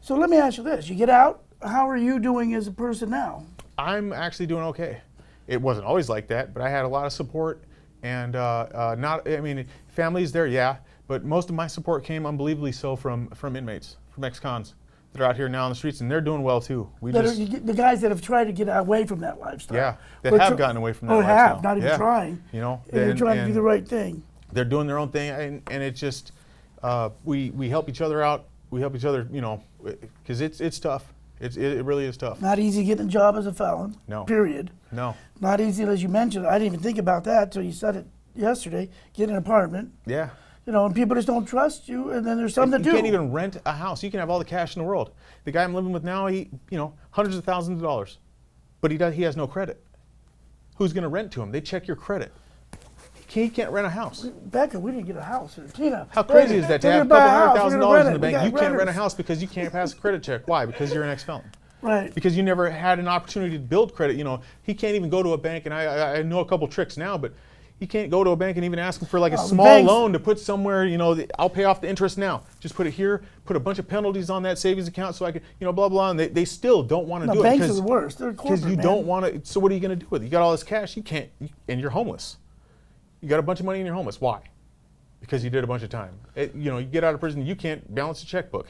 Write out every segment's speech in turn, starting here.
So let me ask you this: you get out. How are you doing as a person now? I'm actually doing okay. It wasn't always like that, but I had a lot of support, and family's there, yeah, but most of my support came unbelievably so from inmates, from ex-cons that are out here now on the streets, and they're doing well too. The guys that have tried to get away from that lifestyle. Yeah, that have gotten away from that lifestyle. Have, not even trying. You know, and they're trying to do the right thing. They're doing their own thing, and it just, we help each other out. We help each other, you know, because it's tough. It really is tough. Not easy getting a job as a felon. No. Period. No. Not easy, as you mentioned. I didn't even think about that until you said it yesterday. Get an apartment. Yeah. You know, and people just don't trust you, and then there's some that do. You can't even rent a house. You can have all the cash in the world. The guy I'm living with now, hundreds of thousands of dollars, but he has no credit. Who's going to rent to him? They check your credit. He can't rent a house. Becca, we didn't get a house. Tina, how crazy is that to have a couple $100,000 in the bank? You can't rent a house because you can't pass a credit check. Why? Because you're an ex-felon. Right. Because you never had an opportunity to build credit. You know, he can't even go to a bank, and I know a couple tricks now, but he can't go to a bank and even ask him for like a small loan to put somewhere, you know, I'll pay off the interest now. Just put it here, put a bunch of penalties on that savings account so I can, you know, blah, blah, and they still don't want to do it. Banks are the worst. They're corporate, because you don't want to, so what are you going to do with it? You got all this cash, and you're homeless. You got a bunch of money and you're homeless. Why? Because you did a bunch of time. You get out of prison, you can't balance a checkbook.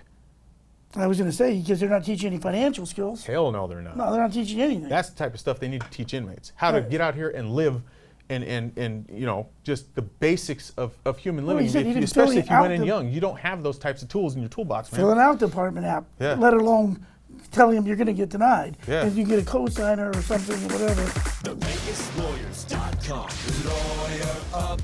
I was going to say, because they're not teaching any financial skills. Hell no, they're not. No, they're not teaching anything. That's the type of stuff they need to teach inmates. How to get out here and live and you know, just the basics of human living. Especially if you went in young. You don't have those types of tools in your toolbox, man. Filling out the apartment app, let alone telling them you're going to get denied. Yeah. If you get a cosigner or something or whatever. TheVegasLawyers.com. Lawyer up.